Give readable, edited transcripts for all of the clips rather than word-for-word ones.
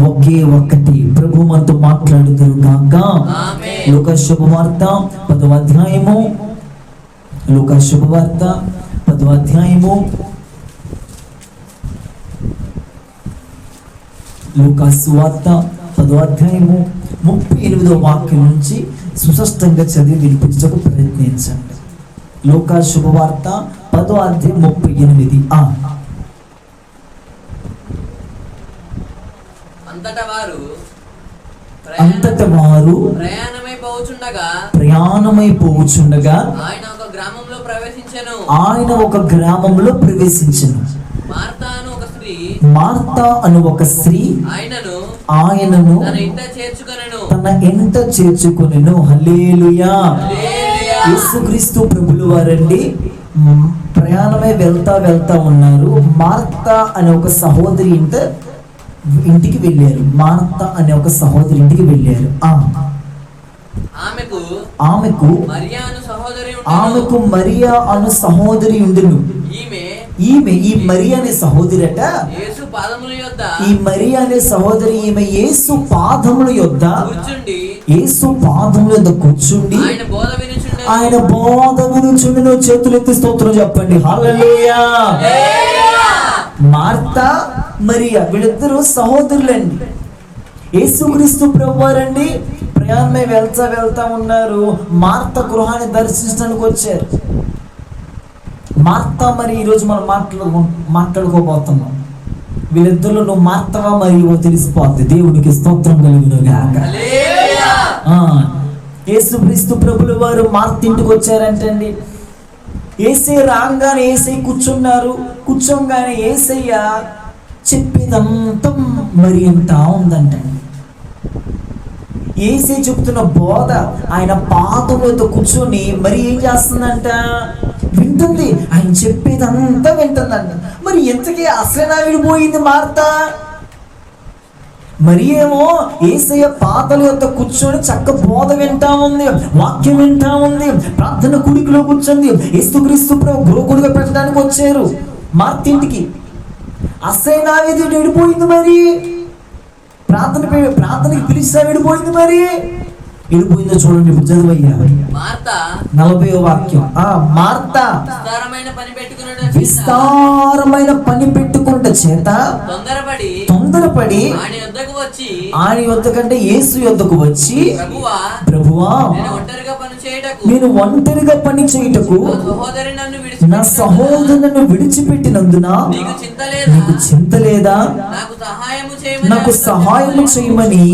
ఒకే ఒక్కటి. ప్రభు మనతో మాట్లాడుదురు గాక. లూకా శుభవార్త 10వ అధ్యాయము, లూకా శుభవార్త 10వ అధ్యాయము, లూకా సువార్త 10వ అధ్యాయము 38వ వాక్యం నుంచి సుస్పష్టంగా చదివి వినిపించకు ప్రయత్నించండి. లూకా శుభవార్త 10వ అధ్యాయం 38. అంతట వారు ప్రయాణమై పోవుచుండగా ఆయన ఒక గ్రామంలో ప్రవేశించెను. మార్తా అను ఒక స్త్రీ ఆయనను తన ఇంట చేర్చుకొనెను. హల్లెలూయా. యేసుక్రీస్తు ప్రభులు వారండి ప్రయాణమై వెళ్తా ఉన్నారు. మార్తా అనే ఒక సహోదరి ఇంటికి వెళ్ళారు. మార్తా అనే ఒక సహోదరి ఇంటికి వెళ్ళారు. ఆమెకు మరియా అను సహోదరి ఉండెను. ఈమె ఈ మరియా అనే సహోదరట, ఈ మరియా అనే సహోదరి ఈమె యేసు పాదముల యొద్ద కూర్చుండి ఆయన బోధ వినుచుండెను. చేతులెత్తి స్తోత్రం చెప్పండి. హల్లెలూయా. మార్తా మరియా వీళ్ళిద్దరూ సహోదరులండి. యేసుక్రీస్తు ప్రభువారండి ప్రయాణమై వెళ్తా ఉన్నారు. మార్తా గృహాన్ని దర్శించడానికి వచ్చారు. మార్తా మరి ఈరోజు మనం మాట్లాడుకోబోతున్నాం. వీళ్ళిద్దరిలో నువ్వు మార్తావా మరియు తెలిసిపోద్ది. దేవునికి స్తోత్రం కలుగును గాక. యేసుక్రీస్తు ప్రభుల వారు మార్త ఇంటికి వచ్చారంటండి. యేసయ్య రాగానే యేసయ్య కూర్చోగానే యేసయ్య చెప్పేదంతా మరి ఎంత ఉందంటండి. యేసయ్య చెప్తున్న బోధ ఆయన పాదములతో కూర్చొని మరి ఏం చేస్తుందంట, వింటుంది. ఆయన చెప్పేదంతా వింటుందంట. మరి ఎంతకీ అసలు విడిపోయింది మార్తా. మరి ఏమో యేసయ్య పాదల యొద్ద కూర్చొని చక్క బోధ వింటా ఉంది, వాక్యం వింటా ఉంది. ప్రార్థన కుడికిలో కూర్చుంది. యేసుక్రీస్తు ప్రభు గృహకుడిగా పెట్టడానికి వచ్చారు మార్తింటికి. అసైనా విడిపోయింది. మరి ప్రార్థనకి పిలిచినా విడిపోయింది. మరి విడిపోయిందో చూడండి. ఇప్పుడు చదువయ్యా 40వ వాక్యం. మార్తా విస్తారమైన పని పెట్టుకున్న చేత తొందరపడి ఆయన యొద్దకంటే యేసు యొద్దకు వచ్చి, ప్రభువా నేను ఒంటరిగా పని చేయుటకు నా సహోదరుని నన్ను విడిచిపెట్టినందున నీకు చింత లేదా? నాకు సహాయము చేయమని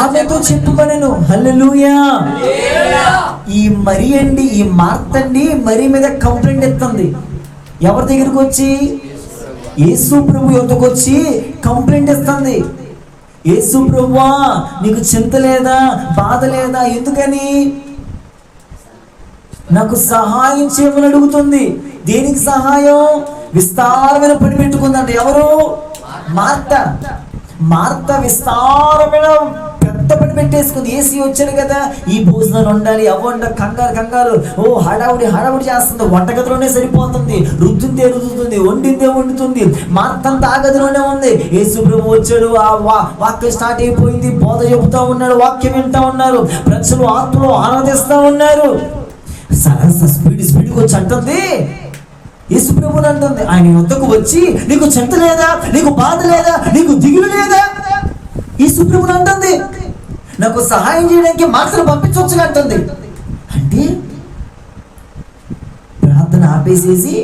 ఆమెతో చెప్పుకొనెను. హల్లెలూయా. ఈ మరి అండి, ఈ మార్తండి మరి మీద కంప్లైంట్ ఎత్తుంది. ఎవరి దగ్గరికి వచ్చి? యేసు ప్రభు యొద్దకు వచ్చి కంప్లైంట్ ఇస్తుంది. యేసు ప్రభువా నీకు చింత లేదా, బాధ లేదా? ఎందుకని? నాకు సహాయం చేయమని అడుగుతుంది. దేనికి సహాయం? విస్తారమైన పని పెట్టుకుందంట. ఎవరు? మార్తా విస్తారమైన పెద్ద పని పెట్టేసుకుంది. ఏసీ వచ్చాడు కదా, ఈ భోజనాలు ఉండాలి, అవ్వండ కంగారు హడావుడి చేస్తుంది. వంటగదిలోనే సరిపోతుంది. రుద్దుతుంది, వండుతుంది. మార్తంతా ఆ గదిలోనే ఉంది. యేసు ప్రభు వచ్చాడు. ఆ వాక్యం స్టార్ట్ అయిపోయింది. బోధ చెబుతా ఉన్నాడు, వాక్యం వింటా ఉన్నారు. ప్రజలు ఆత్మలో ఆనందిస్తా ఉన్నారు. స్పీడ్గా వచ్చి అంటుంది, యేసు ప్రభుని అంటుంది. ఆయన వద్దకు వచ్చి నీకు చింత లేదా, నీకు బాధ లేదా, నీకు దిగులు లేదా? యేసు ప్రభుని అంటుంది. నాకు సహాయం చేయడానికి మార్తను పంపించవచ్చు అంటుంది. అంటే ప్రార్థన ఆపేసేసి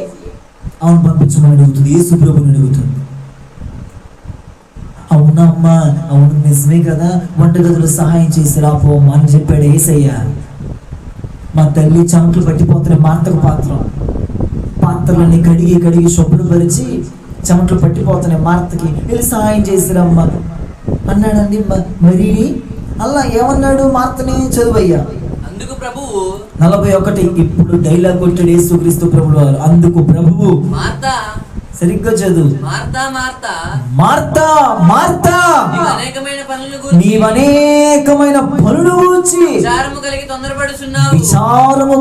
అవును పంపించమని అడుగుతుంది. యేసు ప్రభుని అడుగుతుంది. అవునమ్మా, అవును నిజమే కదా, వంటగదిలో సహాయం చేసి రాపోమ్మా అని చెప్పాడు యేసయ్య. మా తల్లి చెమటలు పట్టిపోతున్నాయి. మార్తకు పాత్రలన్నీ కడిగి శుభ్రపరిచి చెమటలు పట్టిపోతున్నాయి. మార్తకి వెళ్ళి సహాయం చేసిరమ్మా అన్నాడండి. మరి అలా ఏమన్నాడు మార్తని? చదువయ్యా. అందుకు ప్రభువు 41. ఇప్పుడు డైలాగ్ కొట్టాడు యేసుక్రీస్తు ప్రభువు వారు. అందుకు ప్రభువు సరిగ్గా చదువు. మార్తా నీవనేకమైన పనులు గురించి విచారము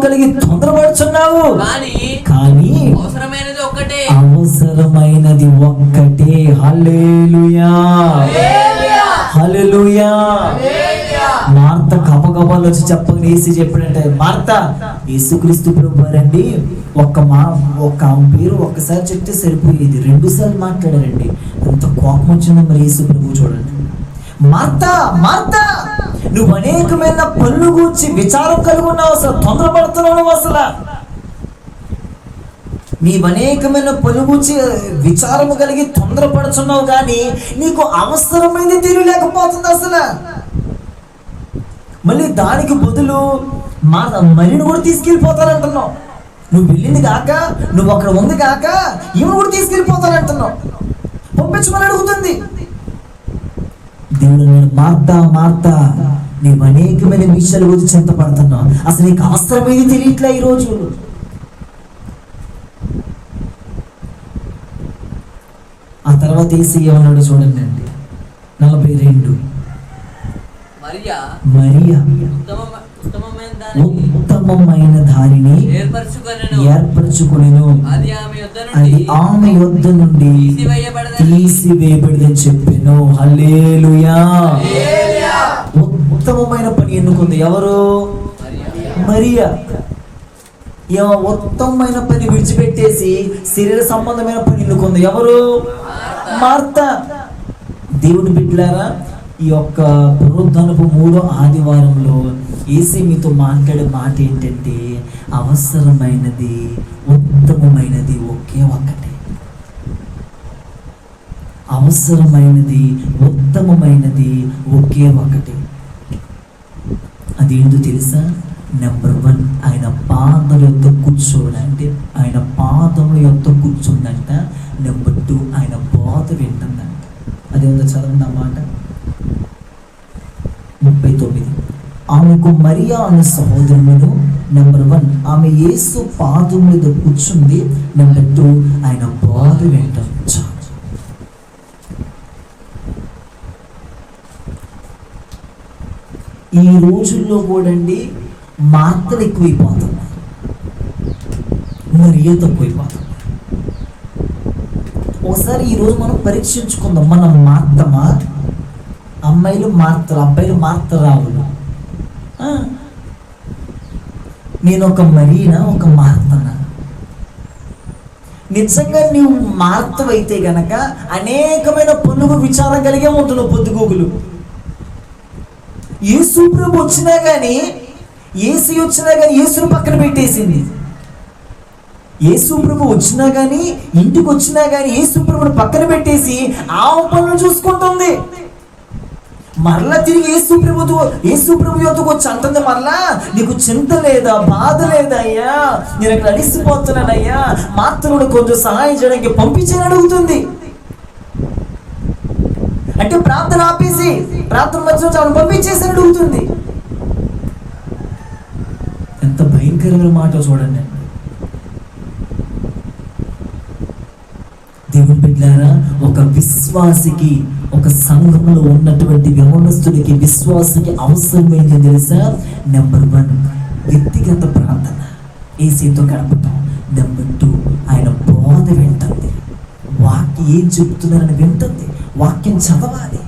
కలిగి తొందరపడుచున్నావు. కానీ అవసరమైనది ఒక్కటే. హల్లెలూయా. హల్లెలూయా. మార్త గబగబాలు వచ్చి చెప్పగానే యేసు చెప్పాడంటే, మార్త యేసుక్రీస్తు ప్రభు వారండి ఒక్క ఆమె పేరు ఒక్కసారి చెప్తే సరిపోయేది, 2 సార్లు మాట్లాడారండి. ఎంత కోపం వచ్చిందో మరి యేసు ప్రభు చూడండి. మార్త మార్త, నువ్వు అనేకమైన పనులు గూర్చి విచారం కలిగి ఉన్నావు, అసలు తొందరపడుతున్నావు, అసలు నీవు అనేకమైన పనులు గూర్చి విచారము కలిగి తొందరపడుతున్నావు, కానీ నీకు అవసరమైంది తెలియలేకపోతుంది అసలు. మళ్ళీ దానికి బదులు మరిని కూడా తీసుకెళ్ళిపోతానంటున్నావు. నువ్వు వెళ్ళింది కాక, నువ్వు అక్కడ ఉంది కాక, ఈమెను కూడా తీసుకెళ్ళిపోతానంటున్నావు, పంపించమని అడుగుతుంది. దేవుడు, నేను మార్తా మార్తా, నీవు అనేకమైన విషయాల గురించి చింతపడుతున్నావు, అసలు నీకు అవసరమైంది తెలియట్లే ఈ రోజు. ఆ తర్వాత ఏసీ ఏమన్నాడు చూడండి అండి, 42. మరియా ఉత్తమమైన దానిని ఏర్పరచుకొనెను, అది ఆమె యొద్ద నుండి తీసివేయబడదని చెప్పాను. హల్లెలూయా. ఉత్తమమైన పని ఎన్నుకుంది ఎవరు? మరియా. ఉత్తమమైన పని విడిచిపెట్టేసి శరీర సంబంధమైన పని ఎన్నుకుంది ఎవరు? మార్త. దేవుని బిడ్డలారా, ఈ యొక్క పునరుద్ధరణపు 3వ ఆదివారంలో యేసు మీతో మాట్లాడే మాట ఏంటంటే, అవసరమైనది ఉత్తమమైనది ఒకే ఒక్కటే. అవసరమైనది ఉత్తమమైనది ఒకే ఒకటి. అదేంటో తెలుసా? నెంబర్ 1, ఆయన పాదముల యొద్ద కూర్చోడంటే, ఆయన పాదముల యొద్ద కూర్చుందంట. నెంబర్ 2, ఆయన బోధ వింటుందంట. అదేందో చదవండి ఆ మాట. 39. ఆమెకు మరియా అనే సహోదరులను. నెంబర్ 1, ఆమె యేసు పాదముల మీద కూర్చుంది. నెంబర్ 2, ఆయన బోధ వింటాం. ఈ రోజుల్లో కూడా అండి మార్తలు ఎక్కువైపోతున్నాయి, మరియా తక్కువైపోతుంది. ఒకసారి ఈరోజు మనం పరీక్షించుకుందాం, మనం మార్తమా? అమ్మాయిలు మార్తలు, అబ్బాయిలు మార్తరావులు. నేను ఒక మరియనా, ఒక మార్తనా? నిజంగా నీవు మార్తవైతే గనక అనేకమైన పనులకు విచారం కలిగే ఉంటున్నావు పొద్దుగూగులు. యేసు ప్రభు వచ్చినా కానీ, యేసు వచ్చినా కానీ యేసును పక్కన పెట్టేసింది. యేసు ప్రభు వచ్చినా కానీ, ఇంటికి వచ్చినా కానీ యేసు ప్రభుని పక్కన పెట్టేసి ఆ పనులు చూసుకుంటుంది. మరలా తిరిగి యేసు ప్రభు యొద్దకు వచ్చి అంటుంది, మరలా నీకు చింత లేదా, బాధ లేదా అయ్యా, నేను అక్కడ అడిసిపోతున్నానయ్యా, మాత్రం కొంచెం సహాయం చేయడానికి పంపించని అడుగుతుంది. అంటే ప్రార్థన ఆపేసి, ప్రార్థన మధ్యలో ఆమెను పంపించేసి అడుగుతుంది. ఎంత భయంకరమైన మాట చూడండి. దేవుని బిడ్డలారా, ఒక విశ్వాసికి, ఒక సంఘంలో ఉన్నటువంటి యవనస్తుడికి, విశ్వాసికి అవసరమైంది తెలుసా? నెంబర్ 1, వ్యక్తిగత ప్రార్థన, యేసుతో గడపటం. నెంబర్ 2, ఆయన బోధ వింటుంది. వాక్యం ఏం చెప్తున్నారని వింటుంది, వాక్యం చదవాలి,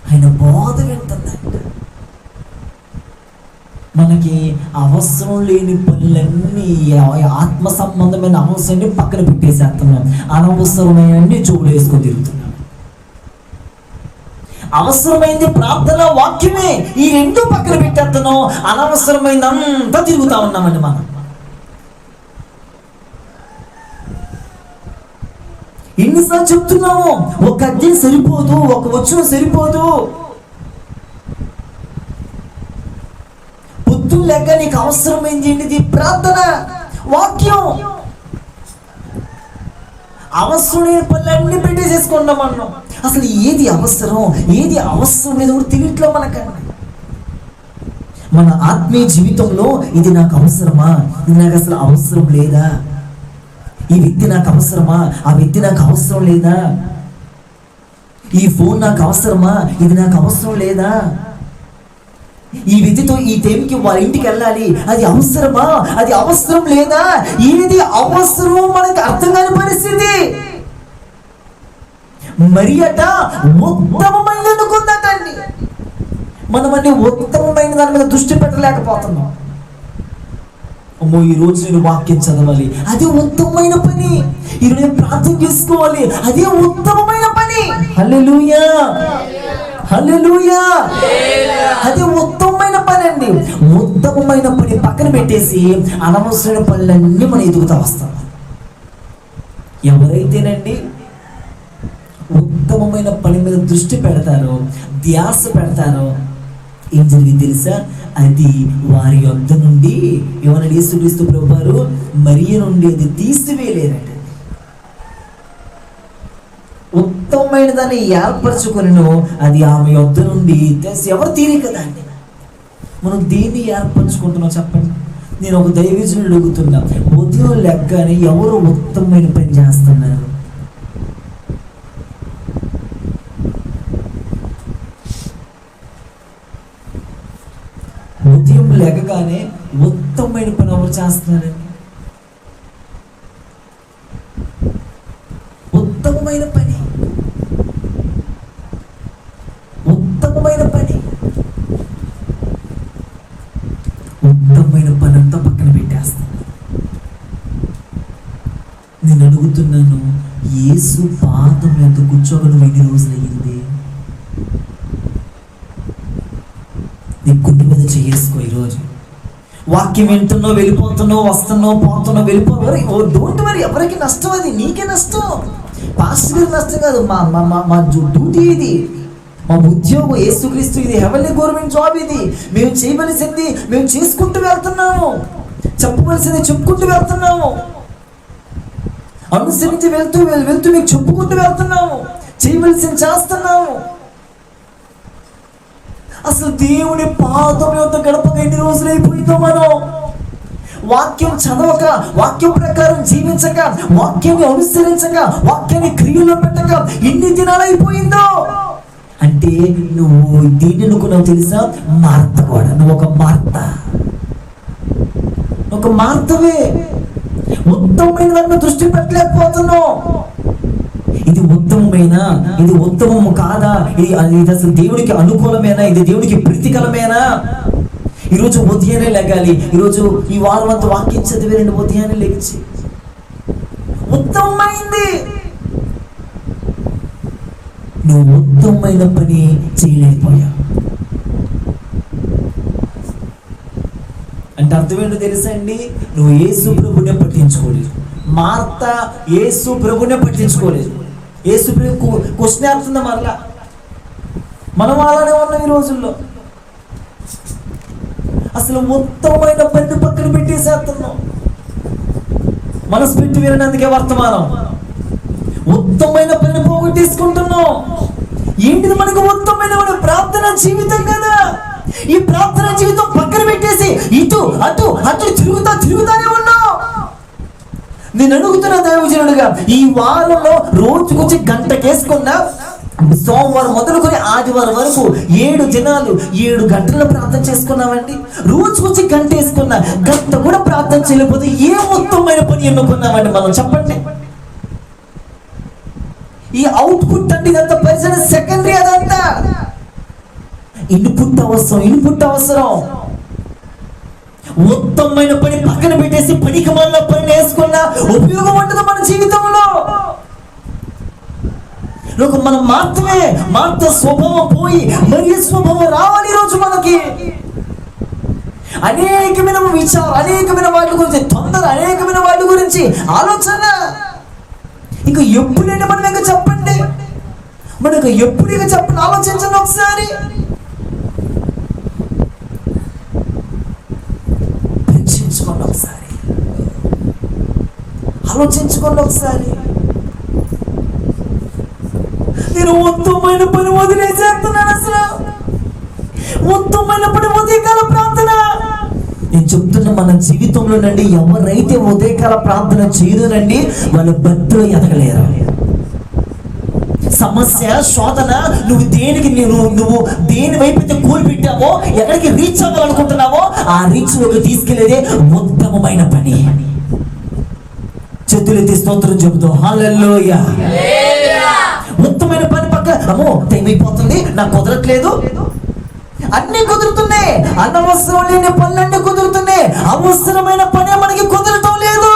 ఆయన బోధ వింటుందంట. మనకి అవసరం లేని పనులన్నీ, ఆత్మ సంబంధమైన అవసరాన్ని పక్కన పెట్టేసేస్తున్నాం, అనవసరమైనన్ని చెవులు వేసుకొని తిరుగుతున్నాం. అవసరమైంది ప్రార్థన, వాక్యమే, ఈ 2 పక్కన పెట్టేస్తున్నాం, అనవసరమైంది అంతా తిరుగుతా ఉన్నామండి మనం. ఎన్నిసార్లు చెప్తున్నాము, ఒక అధ్యాయం సరిపోదు, ఒక వచనం సరిపోదు. పొద్దున్న లెక్క నీకు అవసరమైంది ఏంటిది? ప్రార్థన, వాక్యం. అవసరమైన పనులన్నీ పెట్టేసేసుకున్నాం మనం. అసలు ఏది అవసరం, ఏది అవసరం లేదు కూడా తెలియట్లో మనకన్నా. మన ఆత్మీయ జీవితంలో ఇది నాకు అవసరమా, ఇది నాకు అసలు అవసరం లేదా, ఈ వ్యక్తి నాకు అవసరమా, ఆ వ్యక్తి నాకు అవసరం లేదా, ఈ ఫోన్ నాకు అవసరమా, ఇది నాకు అవసరం లేదా, ఈ వ్యక్తితో ఈ టైంకి వాళ్ళ ఇంటికి వెళ్ళాలి, అది అవసరమా, అది అవసరం లేదా, ఏది అవసరమో మనకి అర్థం కాని పరిస్థితి. మరియట ఉత్తమమైనది అనుకుందటండి. మనం అన్ని ఉత్తమమైన దాని మీద దృష్టి పెట్టలేకపోతున్నాం. అమ్మో, ఈరోజు నేను వాక్యం చదవాలి, అదే ఉత్తమమైన పని. ఈరోజు నేను ప్రార్థన చేసుకోవాలి, అదే ఉత్తమమైన పని. హల్లెలూయా, హల్లెలూయా. అదే ఉత్తమమైన పని అండి. ఉత్తమమైన పని పక్కన పెట్టేసి అనవసరమైన పనులన్నీ మనం ఎదుగుతా వస్తాం. ఎవరైతేనండి ఉత్తమమైన పని మీద దృష్టి పెడతారో, ధ్యాస పెడతారో, ఏం జరిగింది తెలుసా? అది వారి యొద్ద నుండి ఏమన్నా యేసుక్రీస్తు ప్రభువారు మరియ నుండి అది తీసివేయలేరట. ఉత్తమమైన దాన్ని ఏర్పరచుకుని అది ఆమె యొద్ద నుండి ఎవరు తీరే కదా అండి. మనం దేన్ని ఏర్పరచుకుంటున్నాం చెప్పండి? నేను ఒక దైవజనుడు అడుగుతున్నా, ఉదయం లెగ్గానే ఎవరు ఉత్తమమైన పని చేస్తున్నారు? ఉదయం లెగగానే ఉత్తమమైన పని ఎవరు చేస్తున్నారండి? ఉత్తమమైన పని, ఉత్తమమైన పని, ఉత్తమమైన పని అంతా పక్కన పెట్టేస్తాను. నేను అడుగుతున్నాను, యేసు పాదం ఎంత కూర్చోగలను ఎన్ని రోజులు అయ్యింది? నీ గుండె మీద చేసుకో. ఈరోజు వాక్యం వింటున్నావు, వెళ్ళిపోతున్నావు, వస్తున్నావు, పోతున్నావు, వెళ్ళిపోతున్నావు. డోంట్ వరీ, ఎవరికి నష్టం? అది నీకే నష్టం, పాస్టర్ గారికి నష్టం కాదు. మా డ్యూటీ ఇది, మా ఉద్యోగం యేసుక్రీస్తు, ఇది హెవెన్లీ గవర్నమెంట్ జాబ్. ఇది మేము చేయవలసింది మేము చేసుకుంటూ వెళ్తున్నాము, చెప్పవలసింది చెప్పుకుంటూ వెళ్తున్నాము, అనుసరించి వెళ్తూ మీకు చెప్పుకుంటూ వెళ్తున్నాము, చేయవలసింది చేస్తున్నాము. అసలు దేవుని పాదం యొక్క గడపక ఎన్ని రోజులు అయిపోయిందో? మనం వాక్యం చదవక, వాక్యం ప్రకారం జీవించక, వాక్యాన్ని అనుసరించక, వాక్యాన్ని క్రియలో పెట్టక ఎన్ని దినాలు అయిపోయిందో? అంటే నువ్వు దీన్ని అనుకున్నావు తెలుసా? మార్త కూడా. నువ్వు ఒక మార్త, ఒక మార్తవే. ఉత్తమమైన దాని మీద దృష్టి పెట్టలేకపోతున్నావు. ఇది ఉత్తమమేనా? ఇది ఉత్తమము కాదా? ఇది అసలు దేవునికి అనుకూలమేనా? ఇది దేవునికి ప్రీతికరమేనా? ఈరోజు ఉదయాన్నే లెగాలి. ఈరోజు ఈ వారం అంతా వాక్యం చదివేరండి, ఉదయాన్నే లెగిచి ఉత్తమమైంది. నువ్వు ఉత్తమమైన పని చేయలేకపోయావు అంటే అర్థం ఏంటో తెలుసా అండి? నువ్వు యేసు ప్రభునే పట్టించుకోలేదు. మార్త యేసు ప్రభునే పట్టించుకోలేదు. యేసు ప్రభు క్వశ్చన్ వేస్తుందా మరలా? మనం అలానే ఉన్నాం ఈ రోజుల్లో. అసలు ఉత్తమమైన పని పక్కన పెట్టేసేస్తున్నాం. మనసు పెట్టి వినడానికి వర్తమానం, ఉత్తమమైన పని పోగొట్టేసుకుంటున్నాం. ఏంటిది మనకు ఉత్తమమైన ప్రార్థన జీవితం కదా. ఈ ప్రార్థన జీవితం పక్కన పెట్టేసి ఇటు అటు అటు తిరుగుతానే ఉన్నాం. నేను అడుగుతున్న దైవజనుడిగా, ఈ వారంలో రోజుకొచ్చి గంట కేసుకున్నా, సోమవారం మొదలుకొని ఆదివారం వరకు 7 దినాలు 7 గంటల ప్రార్థన చేసుకున్నామండి. రోజుకొచ్చి గంట వేసుకున్నా, గంట కూడా ప్రార్థన చేయలేకపోతే ఏ ఉత్తమమైన పని ఎన్నుకున్నామండి మనం? చెప్పండి. ఈ అవుట్పుట్ అండి, ఇదంతా పరిచయం సెకండరీ. అదంతా ఇన్పుట్ అవసరం. ఉత్తమమైన పని పక్కన పెట్టేసి పనికి మళ్ళీ పని వేసుకున్నా ఉపయోగం ఉంటుంది మన జీవితంలో. మనం మాత్రమే మార్త స్వభావం పోయి మరి స్వభావం రావాలి. ఈరోజు మనకి అనేకమైన విచారం, అనేకమైన వాటి గురించి తొందర, అనేకమైన వాటి గురించి ఆలోచన. ఇంకా ఎప్పుడైనా మనం ఇంకా చెప్పండి, మనకు ఎప్పుడు ఇక చెప్పండి, ఆలోచించండి ఒకసారి. ఆలోచించుకోండి ఒకసారి. నేను ఉత్తమమైన పని వదిలేసేస్తున్నాను. అసలు ఉత్తమమైన పని ఉదయకాల ప్రార్థన. నేను చెప్తున్నా, మన జీవితంలో నండి ఎవరైతే ఉదయకాల ప్రార్థన చేయదునండి వాళ్ళ భక్తులు ఎదగలేరు. సమస్య, శోధన, నువ్వు దేని వైపు అయితే కోరి పెట్టావో, ఎక్కడికి రీచ్ అవ్వాలనుకుంటున్నావో ఆ రీచ్ లోకి తీసుకెళ్లేదే ఉత్తమమైన పని. చేతులెత్తి స్తోత్రం చెబుతూ హల్లెలూయా. అమ్మో టైం అయిపోతుంది, నాకు కుదరట్లేదు. అన్ని కుదురుతున్నాయి, అనవసరం లేని పనులన్నీ కుదురుతున్నాయి, అవసరమైన పనే మనకి కుదరటం లేదు.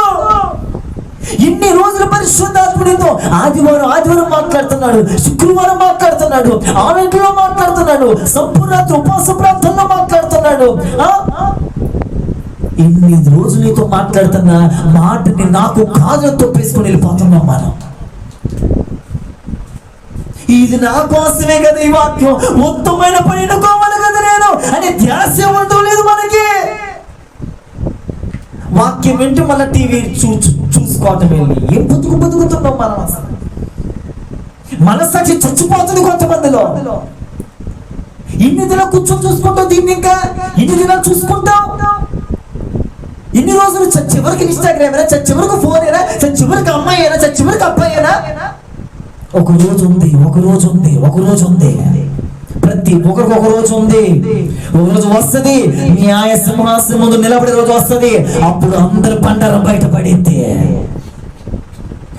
ఇన్ని రోజులు పరిశుద్ధాత్ముడితో ఆదివారం మాట్లాడుతున్నాడు, శుక్రవారం మాట్లాడుతున్నాడు, ఆలయంలో మాట్లాడుతున్నాడు, సంపూర్ణ ఉపవాస ప్రాంతంలో మాట్లాడుతున్నాడు. ఇన్ని రోజులు నీతో మాట్లాడుతున్న మాటని నాకు కాదులో తొప్పేసుకుని వెళ్ళిపోతున్నాం మనం. ఇది నా కోసమే కదా ఈ వాక్యం, ఉత్తమమైన పని ఎన్నుకోవాలి కదా నేను అని ధ్యాస ఉండటం లేదు మనకి. వాక్యం వింటూ మళ్ళీ టీవీ చూసుకోవటం వెళ్ళి ఏం బతుకుతున్నాం మనం. అసలు మనసాక్షి చచ్చిపోతుంది కొంతమందిలో. ఇన్ని దినాలు కూర్చొని చూసుకుంటాం, దీన్ని ఇంకా ఇన్ని దినాలు చూసుకుంటాం. ఇన్ని రోజులు చివరికి ఇన్స్టాగ్రామ్ అయినా, చివరికి ఫోన్ అయినా, చివరికి అమ్మాయి అయినా, చివరికి అబ్బాయి అయినా, ఒక రోజు ఉంది. ప్రతి ఒక్కరికి ఒక రోజు ఉంది. ఒక రోజు వస్తుంది, న్యాయ సింహాసనం ముందు నిలబడే రోజు వస్తుంది. అప్పుడు అందరు బండారం బయటపడింది.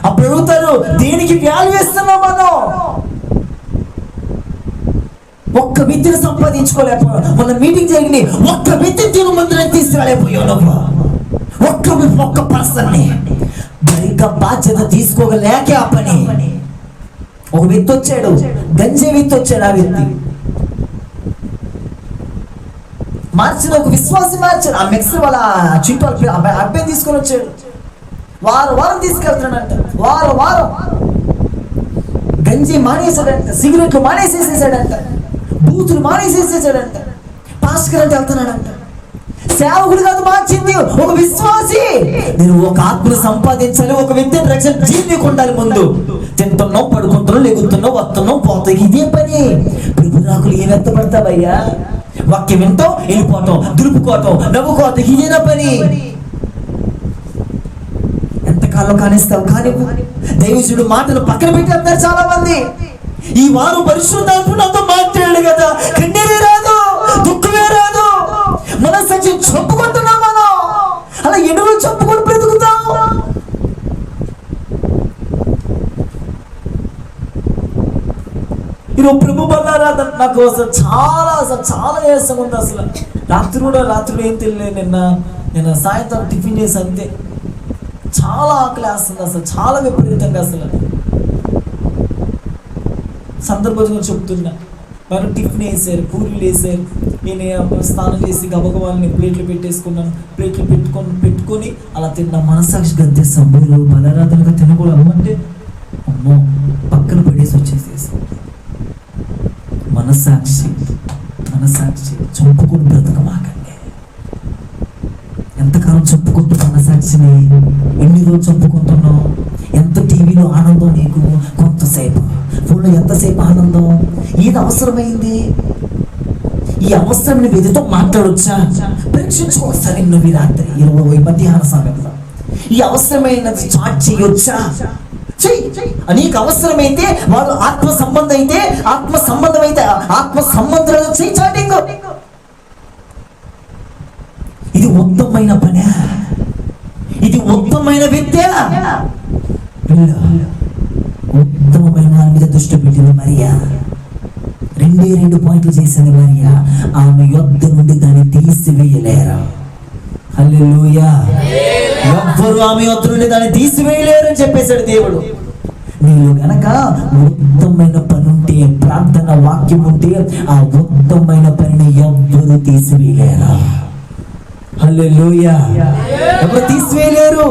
అప్పుడు అడుగుతారు, దేనికి వాల్యూ ఇస్తున్నాం మనం? ఒక్క విద్యను సంపాదించుకోలేకపోయావు. మన మీటింగ్ జరిగింది, ఒక్క విద్య తీరు మందిరం తీసుకురాలేకపోయావు నువ్వు. ఒక్క పర్సన్ని మరిక బాధ్యత తీసుకోగలేక ఆ పని. ఒక వ్యక్తి వచ్చాడు, గంజే వ్యక్తి వచ్చాడు. ఆ వ్యక్తి మార్చిన ఒక విశ్వాసం మార్చాడు. ఆ మిక్సర్ వాళ్ళ చుట్టూ అబ్బాయి తీసుకొని వచ్చాడు. వారం తీసుకెళ్తున్నాడంట. వారం గంజి మానేసాడంట, సిగరెట్లు మానేసేసేసాడంట, బూతులు మానేసేసేసాడంట. పాస్టర్ అంటే వెళ్తున్నాడంట. సేవకుడు కాదు మార్చింది, ఒక విశ్వాసి. నేను ఒక ఆత్మను సంపాదించాలి, ఒక వ్యక్తిని రక్షణ జీవికి ఉండాలి. ముందు తింటున్నాం, పడుకుంటున్నాం, లెగుతున్నాం, వస్తున్నాం, పోతాం, ఇదే పని. ప్రభు రాకులు ఏం ఎత్తపడతావయ్యా? వాక్యం వింటాం, వెళ్ళిపోతాం, దులుపుకోవటం, నవ్వుకోవటం, ఇదేనా పని? ఎంతకాలం కానిస్తావు? కానీ దైవజనుడు మాటలు పక్కన పెట్టేస్తారు చాలా మంది. ఈ వారం పరిశుద్ధాత్ముడు నాతో మాట్లాడాడు కదా, కన్నీరే రాదు, దుఃఖమే రాదు, మనసాక్షి చంపుకుంటున్నాం మనం. అలా ఎడుగులు చంపుకొని బ్రతుకుతాం. ఈరోజు ప్రభు బల్లారాధన నాకు అసలు చాలా నీరసంగా ఉంది. అసలు రాత్రి ఏం తెలియలేదు. నిన్న సాయంత్రం టిఫిన్ చేసి అంతే. చాలా ఆకలి వేస్తుంది అసలు, చాలా విపరీతంగా. అసలు సందర్భంగా చెప్తున్నా, వాళ్ళు టిఫిన్ వేసారు, పూరీలు వేసారు. నేను స్నానం చేసి గబగబాలని ప్లేట్లు పెట్టేసుకున్నాను. ప్లేట్లు పెట్టుకొని అలా తిన్నా. మనసాక్షి గద్దేస్తాం, మీరు బలరాధనగా తినకూడదు అంటే అమ్మో పక్కన పడేసి వచ్చేసేసి. మనసాక్షి చంపుకుని బ్రతకమాకండి. ఎంతకాలం చెప్పుకుంటూ మనసాక్షిని ఎన్ని రోజులు చెప్పుకుంటున్నావు? ఎంత టీవీలో ఆనందం నీకు కొంతసేపు, ఫోన్లో ఎంతసేపు ఆనందం? ఏది అవసరమైంది? ఈ అవసరం ఎదుతో మాట్లాడొచ్చా? పరీక్షించుకోవచ్చా? నువ్వు ఈ రాత్రి 20 మధ్యాహ్న సమయంలో ఈ అవసరమైనది చాట్ చేయొచ్చా? నీకు అవసరమైతే వాళ్ళు ఆత్మ సంబంధం అయితే ఆత్మ సంబంధాలు చేయి చాటింగ్. ఇది ఉత్తమమైన పనే, ఇది ఉత్తమమైన విద్య. ఉత్తమమైన మీద దృష్టి పెట్టింది మరియా. 2 పాయింట్లు చేసింది మరియా. ఆమె యొద్ద నుండి దాన్ని తీసివేయలేరు. హల్లెలూయా. ఎవ్వరు ఆమె యొద్ద నుండి దాన్ని తీసివేయలేరు అని చెప్పేశాడు దేవుడు. నీలో గనక ఉత్తమమైన పని ఉంటే, ప్రార్థన వాక్యం ఉంటే, ఆ ఉత్తమమైన పనిని ఎవ్వరు తీసివేయలేరు. హల్లెలూయా. ఎవరు తీసివేయలేరు.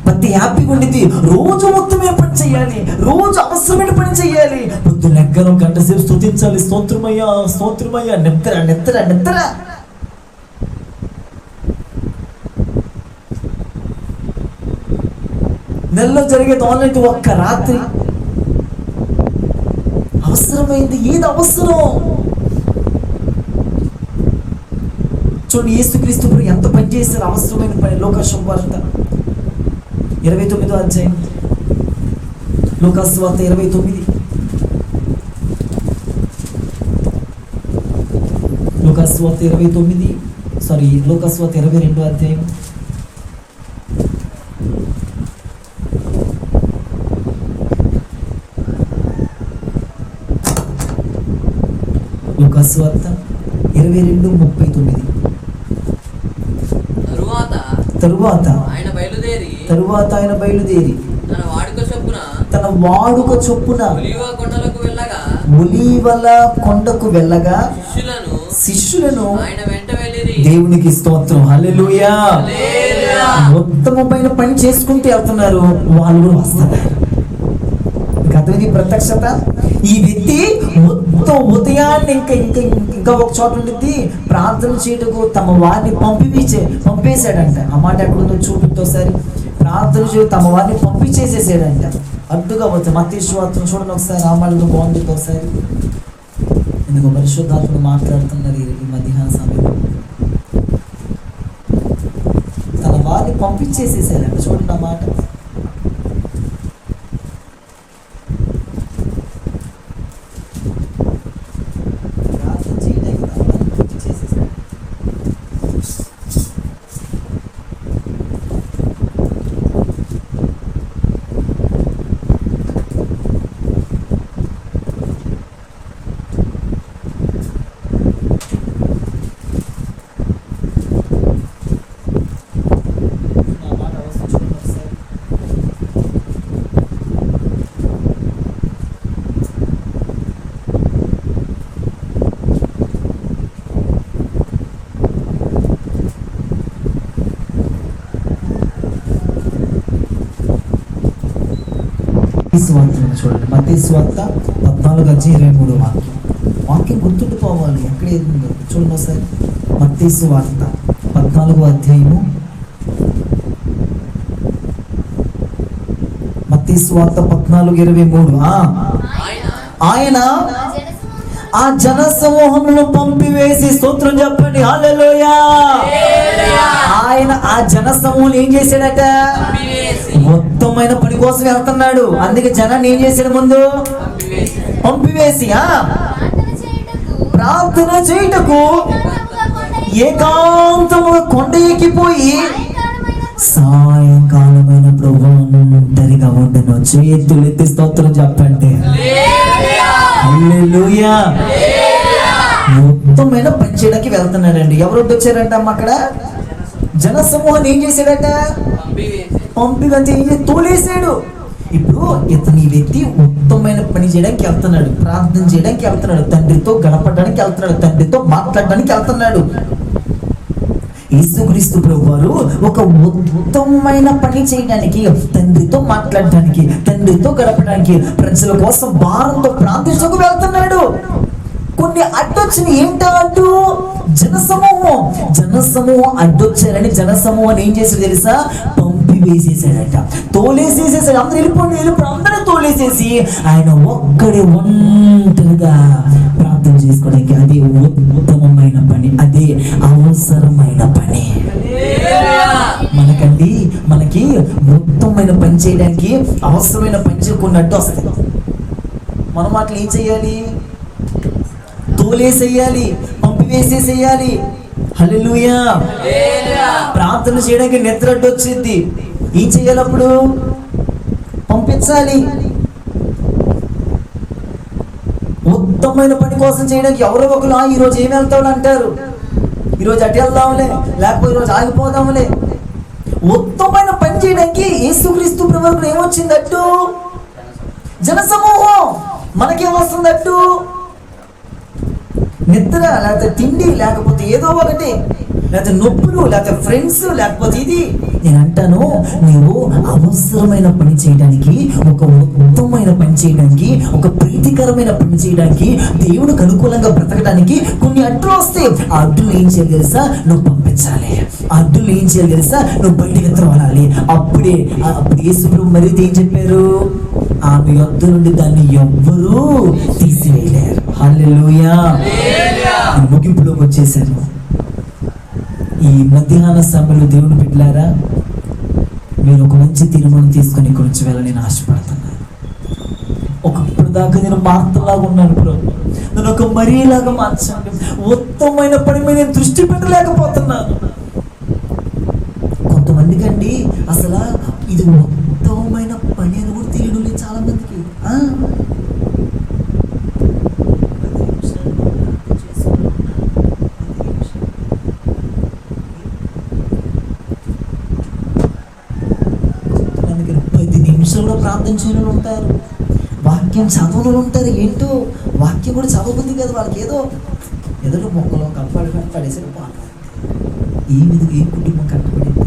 ప్రతి హ్యాపీగా ఉండింది. రోజు ఉత్తమమైన పని చేయాలి, రోజు అవసరమైన పని చేయాలి. పొద్దు లెక్కను గంట సేపు స్తుతించాలి. స్తోత్రమయ్యా. నిద్ర. నెలలో జరిగేది ఆన్లైన్ ఒక్క రాత్రి. అవసరమైంది ఏది అవసరం? చూడండి, యేసుక్రీస్తు ఎంత పని చేశారు. అవసరమైన పని. లోకశుభవార్త 29వ అధ్యాయం, లోకాసువార్త 29, లోకాసువార్త 22వ అధ్యాయం. లూకాసు వార్త 22:39. తరువాత ఆయన బయలుదేరి తన వాడుక చొప్పున ఒలీవల కొండకు వెళ్ళగా శిష్యులను దేవునికి స్తోత్రం, హల్లెలూయా. ఉత్తమమైన పని చేసుకుంటూ వెళ్తున్నారు, వాళ్ళు కూడా వస్తున్నారు. గతవిధి ప్రత్యక్షత. ఈ వ్యక్తి మొత్తం ఉదయాన్ని ఇంకా ఒక చోట ఉండి ప్రార్థన చేయటకు తమ వారిని పంపేశాడంట. ఆ మాట ఎక్కడుందో చూపితో ఒకసారి. ప్రార్థన చేయడం తమ వారిని పంపించేసేసాడంట. అడ్డుగా వచ్చాయి. మత్తయి సువార్తను చూడండి ఒకసారి. ఆ మాట బాగుంది ఒకసారి. ఎందుకు పరిశుద్ధాత్మ మాట్లాడుతున్నారు ఈ మధ్యాహ్న సమయంలో. తన వారిని పంపించేసేసాడంట. చూడండి ఆ మాట. చూడండి, మత్తయి సువార్త 14:23 వాక్యం గుర్తుండిపోవాలి. ఎక్కడ ఏది ఉందో చూడండి ఒకసారి. మత్తయి సువార్త 14 మత్తయి సువార్త 14:23. ఆయన ఆ జన సమూహములను పంపివేసి, స్తోత్రం చెప్పండి, హల్లెలూయా. ఆయన ఆ జన సమూహం ఏం చేశాడట? ఉత్తమమైన పని కోసం వెళ్తున్నాడు. అందుకే జనాన్ని ఏం చేశాడు? ముందు పంపివేసి ప్రార్థన చేయుటకు ఏకాంతముగా కొండ ఎక్కిపోయి సాయంకాలమైన ప్రభువు ఒంటరిగా ఉండను. చేతులు ఎత్తి స్తోత్రం చెప్పండి, హల్లెలూయా. ఉత్తమమైన పని చేయడానికి వెళ్తున్నాడండి. ఎవరు వచ్చారంట అక్కడ? జన సమూహాన్ని ఏం చేశాడట? పంపివంచి తోలేసాడు. ఇప్పుడు ఇతని వ్యక్తి ఉత్తమమైన పని చేయడానికి వెళ్తున్నాడు, ప్రార్థన చేయడానికి వెళ్తున్నాడు, తండ్రితో గడపడానికి వెళ్తున్నాడు, తండ్రితో మాట్లాడడానికి వెళ్తున్నాడు. యేసుక్రీస్తు ప్రభువారు ఒక ఉత్తమమైన పని చేయడానికి, తండ్రితో మాట్లాడడానికి, తండ్రితో గడపడానికి, ప్రజల కోసం భారంతో ప్రార్థించకు వెళ్తున్నాడు. కొన్ని అడ్డొచ్చిన ఏంటో అడ్డు? జనసమూహం అడ్డొచ్చారని జనసమూహం ఏం చేశాడు తెలుసా? పంపివేసేసాడట, తోలేసేసేసాడు. అందరూ వెళ్ళిపోండి అందరూ తోలేసేసి ఆయన ఒక్కడే ఒంటరిగా ప్రార్థన చేసుకోవడానికి. అది ఉత్తమమైన పని, అదే అవసరమైన పని. మనకి ఉత్తమమైన పని చేయడానికి అవసరమైన పని చేయకున్నట్టు వస్తుంది. మన మాటలు ఏం చెయ్యాలి? తోలేసేయాలి, పంపివేసేసేయాలి. హల్లెలూయా. ప్రార్థన చేయడానికి నిద్ర అడ్డు వచ్చింది. ఏం చేయాలి అప్పుడు? పంపించాలి. ఉత్తమమైన పని కోసం చేయడానికి ఎవరో ఒకరు ఈరోజు ఏమి వెళ్తావు అంటారు, ఈరోజు అటు వెళ్దాంలే, లేకపోతే ఈరోజు ఆగిపోదాంలే. ఉత్తమమైన పని చేయడానికి యేసుక్రీస్తు ప్రభువుకు ఏమొచ్చిందట్టు? జనసమూహం. మనకేమొస్తుందట్టు? నిద్ర, లేకపోతే తిండి, లేకపోతే ఏదో ఒకటి, లేకపోతే నొప్పులు, లేకపోతే ఫ్రెండ్స్, లేకపోతే ఇది. నేను అంటాను, నీవు అవసరమైన పని చేయడానికి, ఒక ఉత్తమమైన పని చేయడానికి, ఒక ప్రీతికరమైన పని చేయడానికి, దేవుడికి అనుకూలంగా బ్రతకడానికి కొన్ని అడ్డులు వస్తాయి. ఆ అడ్డులు ఏం చేయాలి తెలుసా? నువ్వు పంపించాలి. ఆ అడ్డులు ఏం చేయాలి తెలుసా? నువ్వు బయటకు త్రోవాలి. అప్పుడు యేసు ప్రభువు మరి ఏం చెప్పారు? ఆమె యొద్ద నుండి దాన్ని ఎవ్వరూ తీసివేయలేరు. హల్లెలూయా. ముగింపులోకి వచ్చేసాను. ఈ మధ్యాహ్న సమయంలో దేవుని బిడ్డలారా, మీరు ఒక మంచి తీర్మానం తీసుకొని ఇక్కడి నుంచి వెళ్ళాలని నేను ఆశపడుతున్నాను. ఒకప్పుడు దాకా నేను మార్తలాగా ఉన్నాను ప్రభు, నన్ను ఒక మరీలాగా మార్చండి. ఉత్తమమైన పని మీద నేను దృష్టి పెట్టలేకపోతున్నాను. కొంతమందికి అండి అసలు ఇది ఉత్తమమైన పని అని కూడా తెలియడం లేదు చాలా మందికి. వాక్యం చదవలు ఉంటారు, ఏంటో వాక్యం కూడా చదవబుద్ధి కదా వాళ్ళకి, ఏదో ఎదురు మొక్కలు పడేసారు పాట. ఏ కుటుంబం కట్టబడింది?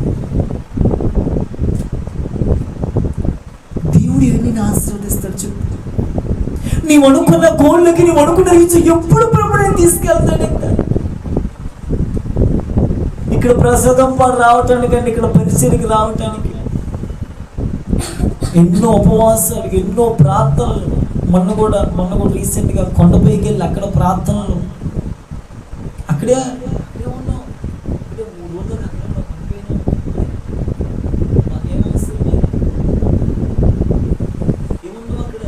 దేవుడు ఎవరిని ఆశీర్వదిస్తాడు చెప్పు? నీవు అనుకున్న గోళ్ళకి, నీవు అనుకున్న రీచ్ ఎప్పుడు ప్రభుత్వం తీసుకెళ్తాడు. ఇక్కడ ప్రసాదం పాడు రావటానికి, ఇక్కడ పరిచయకి రావటానికి ఎన్నో ఉపవాసాలు, ఎన్నో ప్రార్థనలు. మొన్న కూడా రీసెంట్గా కొండపైకి వెళ్ళి అక్కడ ప్రార్థనలు. అక్కడే ఉన్నాం, ఇక్కడే 3 రోజులు అక్కడ ఏముందో అక్కడ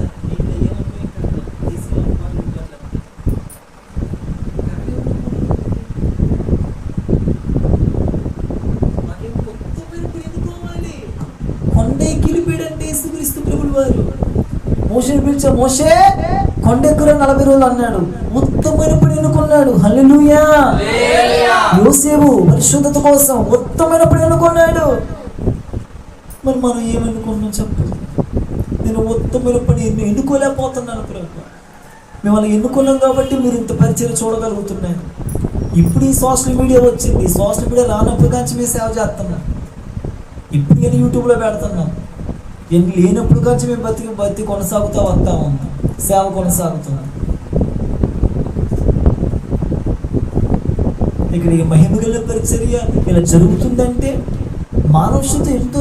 కొండ ఎక్కిలిపోయాడంటే యేసుక్రీస్తు ప్రభువు వారు. మోషేని పిలిచా, మోషే కొండెక్కుర 40 రోజులు అన్నాడు, ఉత్తమమైన పని ఎన్నుకున్నాడు. హల్లెలూయా. యోసేపు పరిశుద్ధత కోసం ఉత్తమమైన పని ఎన్నుకున్నాడు. మరి మనం ఏమనుకున్నాం చెప్పు? నేను ఉత్తమమైన పని ఎన్నుకోలేకపోతున్నాను ప్రభు. మేము అలా ఎన్నుకున్నాం కాబట్టి మీరు ఇంత పరిచయం చూడగలుగుతున్నారు. ఇప్పుడు ఈ సోషల్ మీడియా వచ్చింది, సోషల్ మీడియా రానప్పుడు కాంచి మేము సేవ చేస్తున్నాం. ఇప్పుడు నేను యూట్యూబ్లో పెడుతున్నాం. లేనప్పుడు కాంచి మేము బతి కొనసాగుతూ వస్తా ఉన్నాం, సేవ కొనసాగుతున్నాం. ఇక్కడ ఈ మహిమగల పరిచర్య ఇలా జరుగుతుందంటే మానవుషతో ఎంతో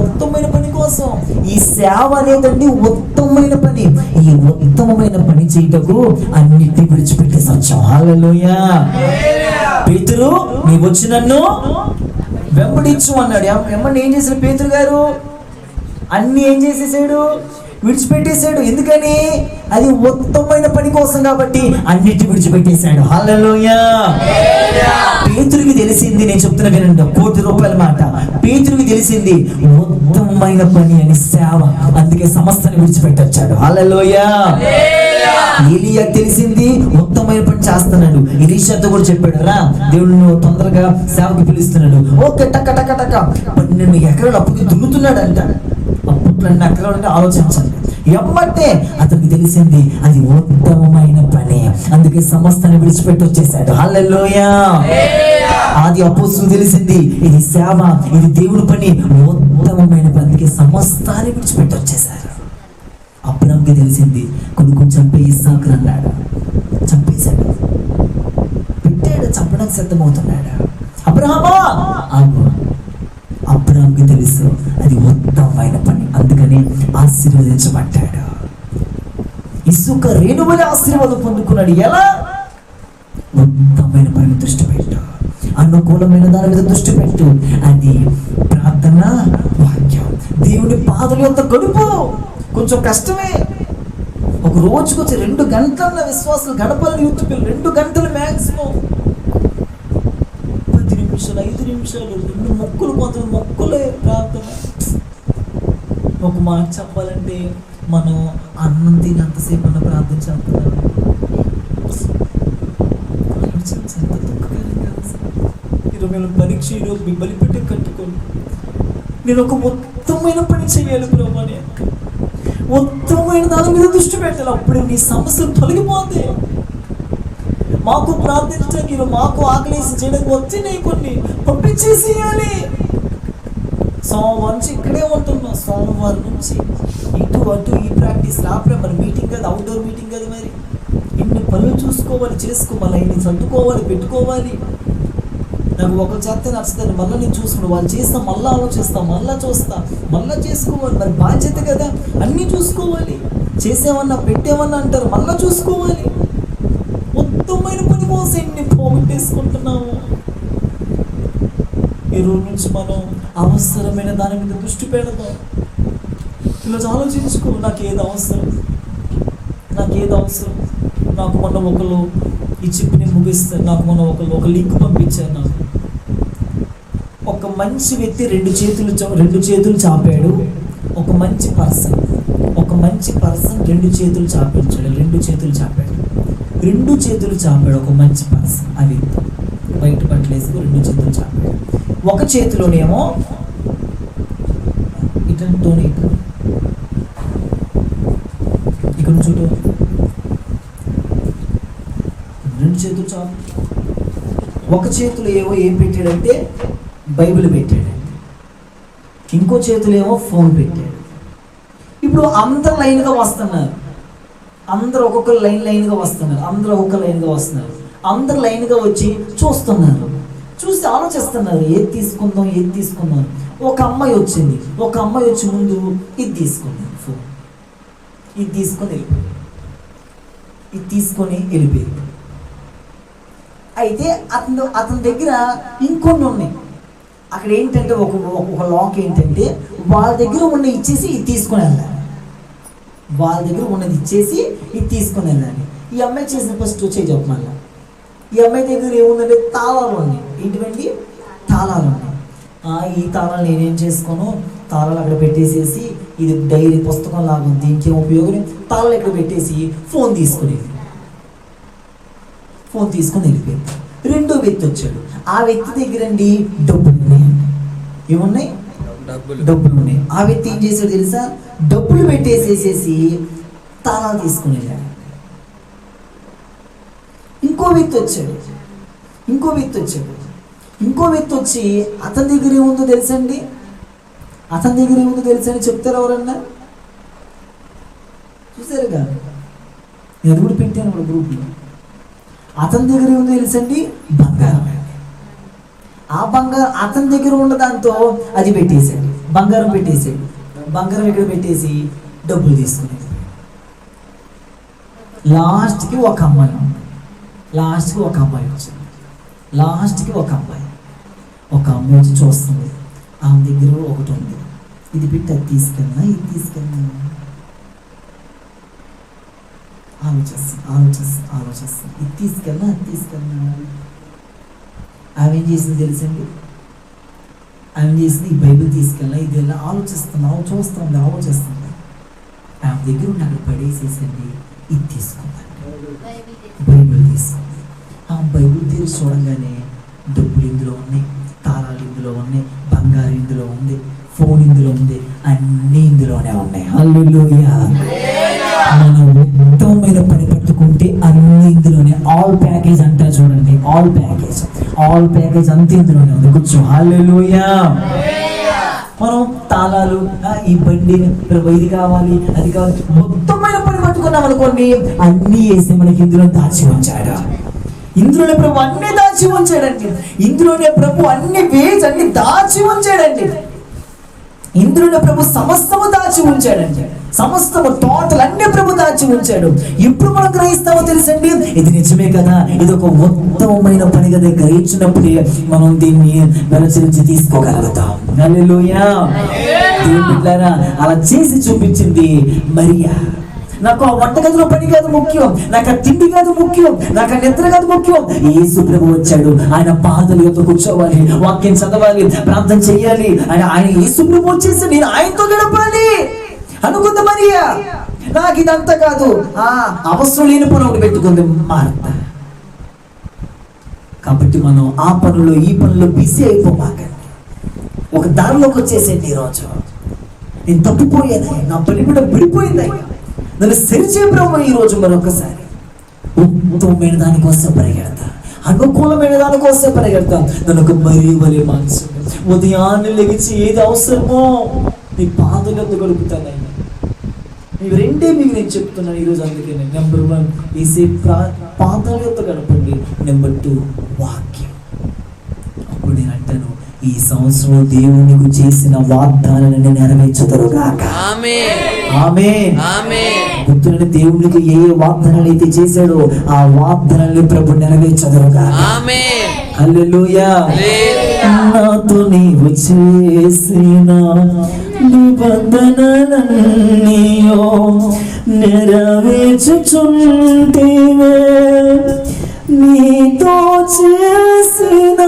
ఉత్తమమైన పని కోసం. ఈ సేవ అనేదండి ఉత్తమమైన పని. ఈ ఉత్తమమైన పని చేయటకు అన్నిటిని విడిచిపెట్టి సత్యం. హల్లెలూయా. పేతురు, నీవు వచ్చి నన్ను వెంబడించు అన్నాడు. వెంబడి ఏం చేశాడు పేతురు గారు? అన్ని ఏం చేసేసాడు? విడిచిపెట్టేశాడు. ఎందుకని? అది ఉత్తమమైన పని కోసం కాబట్టి అన్నిటి విడిచిపెట్టేశాడు. హల్లెలూయా. పేతురుకి తెలిసింది, నేను చెప్తున్నా వినండి, ₹1,00,00,000 మాట. పేతురుకి తెలిసింది ఉత్తమమైన పని అని, సేవ. అందుకే సమస్తాన్ని విడిచిపెట్టొచ్చాడు. హల్లెలూయా. ఏలియా తెలిసింది ఉత్తమమైన పని చేస్తున్నాడు. ఎలీషాతో కూడా చెప్పాడు, రా దేవుడు తొందరగా సేవకి పిలుస్తున్నాడు. ఓకే, టక్క టక్క టక్క 12 ఎకరాలు అప్పుడు దున్నుతున్నాడు. అప్పుడు 12 ఎకరాలు అంటే ఆలోచించండి. ఎమ్మటే అతనికి తెలిసింది అది ఉత్తమమైన పని. అందుకే సమస్తాన్ని విడిచిపెట్టి వచ్చేసాడు. హల్లెలూయా. ఆది అపోస్తలులకు తెలిసింది ఇది సేవ, ఇది దేవుడి పని, ఉత్తమమైన పని. అందుకే సమస్తాన్ని విడిచిపెట్టి వచ్చేసారు. అబ్రాహాముకి తెలిసింది కొడుకుని చంపే ఇస్సాకును అన్నాడు, చంపేశాడు, పెట్టాడు, చంపడానికి సిద్ధమవుతున్నాడు. అబ్రాహామా ఆగు. అబ్రాహాముకి తెలుసు అది ఉత్తమమైన పని, అందుకని ఆశీర్వదించబడ్డాడు. ఇసుక రేణువలే ఆశీర్వాదం పొందుకున్నాడు. ఎలా? ఉత్తమమైన పని దృష్టి పెట్టు, అనుకూలమైన దాని మీద దృష్టి పెట్టు. అది ప్రార్థన, వాక్యం, దేవుని పాదల యొక్క గడుపు. కొంచెం కష్టమే. ఒక రోజుకు వచ్చి 2 గంటల విశ్వాసాలు గడపాలని యూత్ పిల్లలు 2 గంటలు మ్యాక్సిమం. 10 నిమిషాలు, 5 నిమిషాలు, 2 మొక్కులు, కొంతమంది మొక్కులే ప్రార్థన. ఒక మాట చెప్పాలంటే మనం అన్నం తిని అంతసేపు అన్న ప్రార్థన చేస్తున్నాం. ఈరోజు మేము పరీక్ష, ఈరోజు మీ బలిపెట్టి కట్టుకోండి. నేను ఒక ఉత్తమమైన పని చేయాలి ప్రభు అని, ఉత్తమమైన దాని మీద దృష్టి పెట్టాలి. అప్పుడు నీ సమస్యలు తొలగిపోతాయి. మాకు ప్రార్థించడానికి, మాకు ఆకలేసి చేయడానికి వచ్చినాయి కొన్ని, పంపించేసేయాలి. సోమవారం నుంచి ఇక్కడే ఉంటున్నాం, సోమవారం నుంచి ఇటు అటు ఈ ప్రాక్టీస్ రాపడే. మరి మీటింగ్ కదా, అవుట్డోర్ మీటింగ్ కదా, మరి ఇన్ని పనులు చూసుకోవాలి, చేసుకోవాలి, ఇన్ని సర్దుకోవాలి, పెట్టుకోవాలి. నాకు ఒకరు చేస్తే నచ్చుతుంది, మళ్ళీ నేను చూసుకున్నాను, వాళ్ళు చేస్తా, మళ్ళీ ఆలోచిస్తా, మళ్ళీ చూస్తా, మళ్ళీ చేసుకోవాలి. మరి బాధ్యత కదా, అన్నీ చూసుకోవాలి. చేసేమన్నా పెట్టేమన్నా అంటారు, మళ్ళీ చూసుకోవాలి. ఉత్తమమైన పని కోసం ఎన్ని పోగొట్టేసుకుంటున్నాము. ఈ రోజు నుంచి మనం అవసరమైన దాని మీద దృష్టి పెడదాం. ఈరోజు ఆలోచించుకో, నాకు ఏది అవసరం. నాకు మొన్న ఒకళ్ళు ఈ చిప్ని ముగిస్తారు. నాకు మొన్న ఒక లింక్ పంపించారు. నాకు ఒక మంచి వ్యక్తి 2 చేతులు చాపాడు. ఒక మంచి పర్సన్ 2 చేతులు చాపించాడు. 2 చేతులు చాపాడు. ఒక మంచి పర్సన్. ఆ వ్యక్తి బయట పట్టలేసి 2 చేతులు చాపాడు. ఒక చేతిలోనేమో ఇటంటోనే ఇక్కడ చూడు, 2 చేతులు చాలు. ఒక చేతులు ఏమో ఏం పెట్టాడంటే బైబిల్ పెట్టాడండి, ఇంకో చేతులు ఏమో ఫోన్ పెట్టాడు. ఇప్పుడు అందరు లైన్గా వస్తున్నారు, అందరు ఒక్కొక్కరు లైన్గా వస్తున్నారు, అందరూ ఒక్కొక్క లైన్గా వస్తున్నారు. అందరు లైన్గా వచ్చి చూస్తున్నారు, చూసి ఆలోచిస్తున్నారు ఏది తీసుకుందాం. ఒక అమ్మాయి వచ్చింది, ఒక అమ్మాయి వచ్చి ముందు ఇది తీసుకున్నాను, ఫోన్ ఇది తీసుకొని వెళ్ళిపోయింది. అయితే అతని దగ్గర ఇంకొన్ని ఉన్నాయి. అక్కడ ఏంటంటే ఒక లాక్ ఏంటంటే వాళ్ళ దగ్గర ఉన్న ఇచ్చేసి ఇది తీసుకొని వెళ్ళాలి, వాళ్ళ దగ్గర ఉన్నది ఇచ్చేసి ఇది తీసుకొని వెళ్ళాలి. ఈ అమ్మాయి చేసిన ఫస్ట్ వచ్చేది చెప్పమల్లా. ఈ అమ్మాయి దగ్గర ఏముందంటే తాళాలు ఉన్నాయి. ఏంటివండి? తాళాలు ఉన్నాయి. ఈ తాళాలు నేనేం చేసుకోను, తాళాలు అక్కడ పెట్టేసేసి ఇది డైరీ పుస్తకం లాగా ఉంది, ఇంకేం ఉపయోగం, తాళాలు ఇక్కడ పెట్టేసి ఫోన్ తీసుకుని వెళ్ళిపోయింది. రెండో వ్యక్తి వచ్చాడు. ఆ వ్యక్తి దగ్గర అండి డబ్బులు ఉన్నాయండి. ఏమున్నాయి? డబ్బులు ఉన్నాయి. ఆ వ్యక్తి ఏం చేశాడు తెలుసా? డబ్బులు పెట్టేసేసేసి తాళాలు తీసుకుని వెళ్ళాడు. ఇంకో వ్యక్తి వచ్చి అతని దగ్గర ఏముందో తెలుసండి? చెప్తారు ఎవరన్నా? చూసారుగా, నేను కూడా పెట్టాను ఇప్పుడు గ్రూప్లో. అతని దగ్గర ఏముందో తెలుసండి? బంగారం. ఆ బంగారం అతని దగ్గర ఉన్న దాంతో అది పెట్టేశాడు, బంగారం పెట్టేశాడు. బంగారం ఇక్కడ పెట్టేసి డబ్బులు తీసుకునేది. లాస్ట్కి ఒక అమ్మాయి వచ్చింది. ఒక అమ్మాయి వచ్చి చూస్తుంది. ఆమె దగ్గర ఒకటి ఉంది, ఇది పెట్టి అది తీసుకెళ్ళినా ఆలోచిస్తుంది. ఇది తీసుకెళ్ళినా ఆమె ఏం చేసింది తెలుసండి? ఈ బైబిల్ తీసుకెళ్ళినా ఇది వెళ్ళినా ఆలోచిస్తుంది. ఆమె దగ్గర ఉండి అక్కడ పడేసేసండి ఇది తీసుకుందండి, బైబిల్ తీసుకుంది. ఆ బైబిల్ తీసి చూడంగానే డబ్బులు ఇందులో ఉన్నాయి, తాళాలు ఇందులో ఉన్నాయి, బంగారు ఇందులో ఉంది, ఫోన్ ఇందులో ఉంది, అన్నీ ఇందులోనే ఉన్నాయి. హల్లెలూయా. మనం ఉత్తమమైన పని పట్టుకుంటే అన్ని ఇందులోనే, ఆల్ ప్యాకేజ్ అంటారు చూడండి, ఆల్ ప్యాకేజ్ అంతా ఇందులోనే ఉంది. కూర్చో. హల్లెలూయా. మనం తాళాలు, ఈ బండి ఇది కావాలి, అది కావాలి, మొత్తమైన పని పట్టుకున్నాం అనుకోండి, అన్నీ వేసి మనకి ఇందులో దాచి ఉంచాడు. ఇందులోనే ప్రభు అన్ని దాచి ఉంచాడండి. ఇందులోనే ప్రభు అన్ని దాచి ఉంచాడండి. ఇందులోనే ప్రభు సమస్తము దాచి ఉంచాడండి. సమస్తము టోటల్ అన్ని ప్రభు దాచి ఉంచాడు. ఎప్పుడు మనం గ్రహిస్తామో తెలుసండి, ఇది నిజమే కదా, ఇది ఒక ఉత్తమమైన పని కదా, గ్రహించినప్పుడే మనం దీన్ని వెలచరించి తీసుకోగలుగుతాం. హల్లెలూయా. దేవుని బిడ్డలారా, అలా చేసి చూపించింది మరియా. నాకు ఆ వంటగదిలో పని కాదు ముఖ్యం, నాకు ఆ తిండి కాదు ముఖ్యం, నాకు ఆ నిద్ర కాదు ముఖ్యం. యేసు ప్రభు వచ్చాడు, ఆయన పాదల యొక్క కూర్చోవాలి, వాక్యం చదవాలి, ప్రార్థన చేయాలి. ఆయన యేసు ప్రభు వచ్చేసి నేను ఆయనతో గడపాలి అనుకుంది మరియా. నాకు ఇదంతా కాదు, అవసరం లేని పని ఒకటి పెట్టుకుంది మార్త. కాబట్టి మనం ఆ పనులు ఈ పనులు బిజీ అయిపోమాకండి. ఒక దారిలోకి వచ్చేసేయండి. ఈరోజు నేను తప్పిపోయాను, నా పని కూడా విడిపోయింది, నన్ను సరిచే ప్రభు. ఈరోజు మరొకసారి ఉత్తమమైన దానికోసం పరిగెడతా, అనుకూలమైన దానికోసం పరిగెడతా. నన్ను ఒక మరీ వలే మనసు ఉదయాన్నే లెగిచి ఏది అవసరమో నీ పాదలతో గడుపుతాను. ఇవి రెండే మీకు నేను చెప్తున్నాను ఈరోజు. అందుకే నెంబర్ 1 వేసే పాదాలతో గడపండి. నెంబర్ 2 వాక్యం. అప్పుడు నేను అంటాను, ఈ సంవత్సరం దేవునికి చేసిన వాగ్దానాన్ని నెరవేర్చుతారుగాక. గుర్తున్న దేవునికి ఏ వాగ్దానాలు అయితే చేశాడో ఆ వాగ్దానాన్ని ప్రభు నెరవేర్చుతారుగాక. హల్లెలూయా. నాతో నీవు చేసిన నిబంధనలన్నీయో నెరవేర్చుచుంటివే, నీతో చేసిన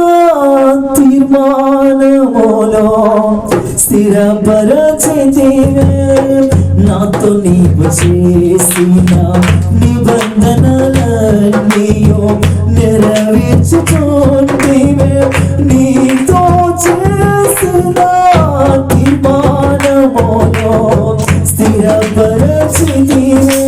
తీర్మానములో స్థిరపరచితివే. నాతో నీవు చేసిన నిబంధనలన్నీయో నెరవేర్చుచుంటివే, నీతో చేసిన తీర్మానములో స్థిరపరచితివే.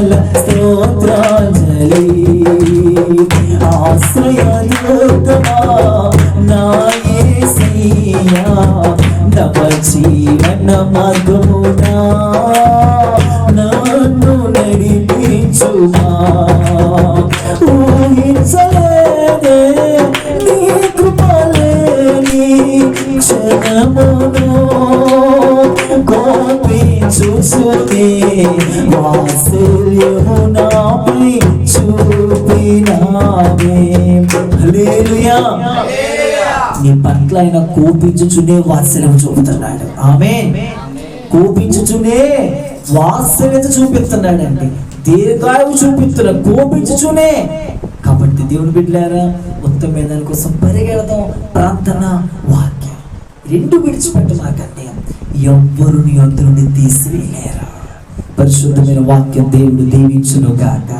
స్తుతుల స్తోత్రాంజలి. ఆశ్రయదుర్గమా నా యేసయ్యా, నవ జీవన మార్గమునా నన్ను నడిపించుమా. ఊహించలేదే నీ కృపలేని క్షణమును కోపించుచునే, వాత్సల్యము నాపై చూపినావే. హల్లెలూయా. నీ పట్ల ఆయన కోపించుచునే వాత్సల్యం చూపుతున్నాడు. ఆమేన్. కోపించుచునే వాత్సల్యత చూపిస్తున్నాడండి. దీర్ఘాయువు చూపిస్తున్నాడు, కోపించుచునే. కాబట్టి దేవుని బిడ్డలారా, ఉత్తమమైన దాని కోసం పరిగెడదాం. ప్రార్థన, వాక్యం రెండు విడిచిపెట్టమాకండి. ఎవ్వరు నీ వద్ద నుండి తీసివేయలేరు. పరిశుద్ధమైన వాక్యం దేవుడు దీవించును గాక.